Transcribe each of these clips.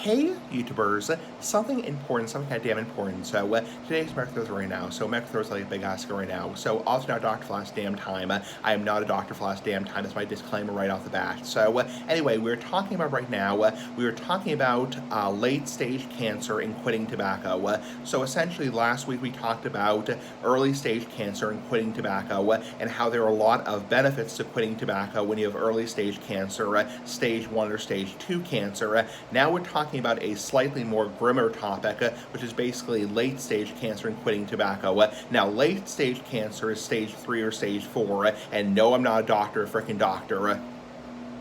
Hey YouTubers, something important, something kind of damn important. So today's Medical Thursday right now. So Medical Thursday like a big ask right now. So also not Dr. Flash damn time. I am not a Dr. Flash damn time. That's my disclaimer right off the bat. So anyway, we're talking about right now, we were talking about late stage cancer and quitting tobacco. So essentially last week we talked about early stage cancer and quitting tobacco and how there are a lot of benefits to quitting tobacco when you have early stage cancer, stage 1 or stage 2 cancer. Now we're talking about a slightly more grimmer topic, which is basically late stage cancer and quitting tobacco. Now, late stage cancer is stage 3 or stage 4, and no, I'm not a doctor, freaking doctor.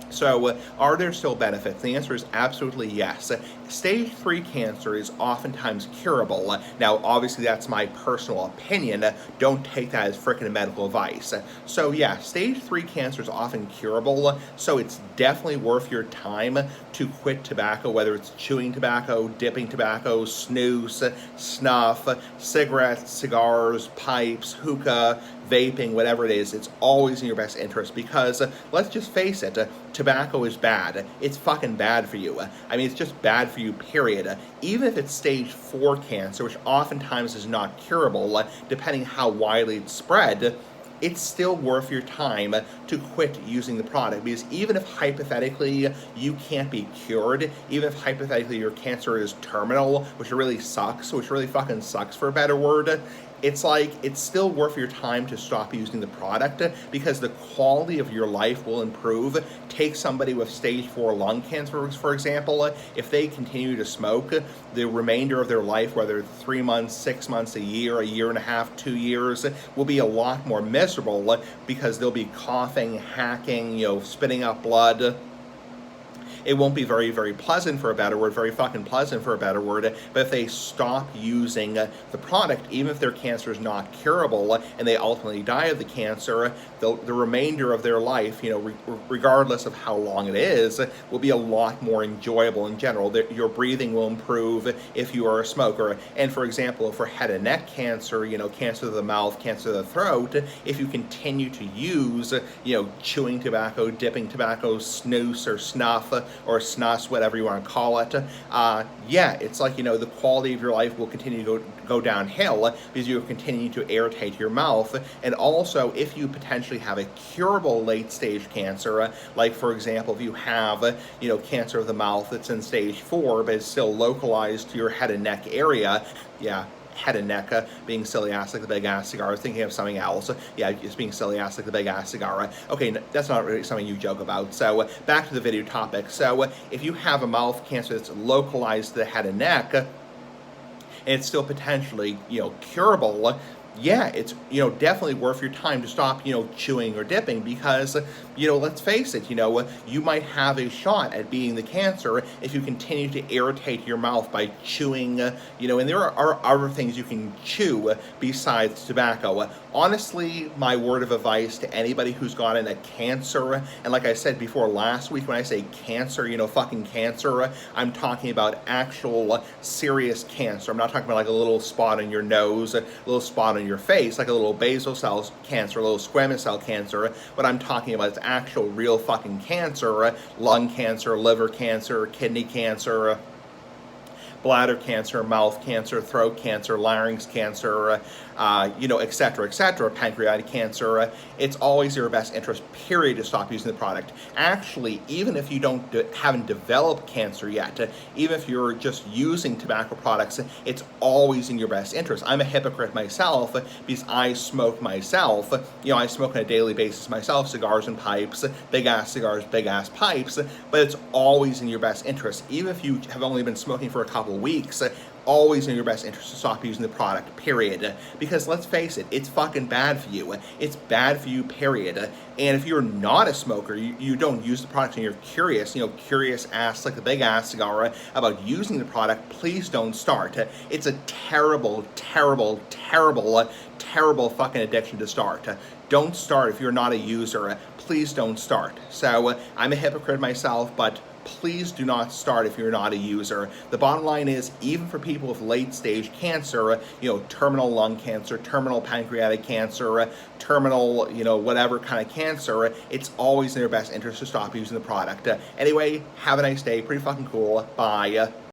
So, are there still benefits? The answer is absolutely yes. Stage 3 cancer is oftentimes curable. Now, obviously, that's my personal opinion. Don't take that as freaking medical advice. So, yeah, stage 3 cancer is often curable, so it's definitely worth your time to quit tobacco, whether it's chewing tobacco, dipping tobacco, snus, snuff, cigarettes, cigars, pipes, hookah, vaping, whatever it is. It's always in your best interest because, let's just face it, tobacco is bad. It's fucking bad for you. I mean, it's just bad for you, period. Even if it's stage 4 cancer, which oftentimes is not curable, depending how widely it's spread, it's still worth your time to quit using the product, because even if hypothetically you can't be cured, even if hypothetically your cancer is terminal, which really sucks, which really fucking sucks for a better word, it's like, it's still worth your time to stop using the product because the quality of your life will improve. Take somebody with stage 4 lung cancer, for example. If they continue to smoke, the remainder of their life, whether 3 months, 6 months, a year and a half, 2 years, will be a lot more miserable because they'll be coughing, hacking, spitting up blood. It won't be very, very pleasant for a better word, very fucking pleasant for a better word, but if they stop using the product, even if their cancer is not curable and they ultimately die of the cancer, the remainder of their life, regardless of how long it is, will be a lot more enjoyable in general. Your breathing will improve if you are a smoker. And for example, for head and neck cancer, cancer of the mouth, cancer of the throat, if you continue to use, chewing tobacco, dipping tobacco, snus or snuff, or snus, whatever you want to call it, it's like, the quality of your life will continue to go downhill because you're continuing to irritate your mouth. And also, if you potentially have a curable late stage cancer, like for example, if you have, cancer of the mouth that's in stage 4, but it's still localized to your head and neck area, head and neck, being silly ass like the big ass cigar. I was thinking of something else. Yeah, just being silly ass like the big ass cigar. Okay, that's not really something you joke about. So back to the video topic. So if you have a mouth cancer that's localized to the head and neck, and it's still potentially, curable, yeah, it's, definitely worth your time to stop, chewing or dipping because, let's face it, you might have a shot at beating the cancer if you continue to irritate your mouth by chewing, and there are other things you can chew besides tobacco. Honestly, my word of advice to anybody who's gotten a cancer, and like I said before last week, when I say cancer, fucking cancer, I'm talking about actual serious cancer. I'm not talking about like a little spot on your nose, a little spot on your face, like a little basal cell cancer, a little squamous cell cancer. What I'm talking about is actual real fucking cancer, lung cancer, liver cancer, kidney cancer, bladder cancer, mouth cancer, throat cancer, larynx cancer, et cetera, pancreatic cancer. It's always your best interest, period, to stop using the product. Actually, even if you haven't developed cancer yet, even if you're just using tobacco products, it's always in your best interest. I'm a hypocrite myself because I smoke myself. I smoke on a daily basis myself, cigars and pipes, big ass cigars, big ass pipes, but it's always in your best interest. Even if you have only been smoking for a couple weeks, always in your best interest to stop using the product, period. Because let's face it, it's fucking bad for you. It's bad for you, period. And if you're not a smoker, you don't use the product and you're curious, curious ass like the big ass cigar about using the product, please don't start. It's a terrible, terrible, terrible, terrible fucking addiction to start. Don't start if you're not a user. Please don't start. So I'm a hypocrite myself, but please do not start if you're not a user. The bottom line is, even for people with late stage cancer, terminal lung cancer, terminal pancreatic cancer, terminal, whatever kind of cancer, it's always in their best interest to stop using the product. Anyway, have a nice day. Pretty fucking cool. Bye.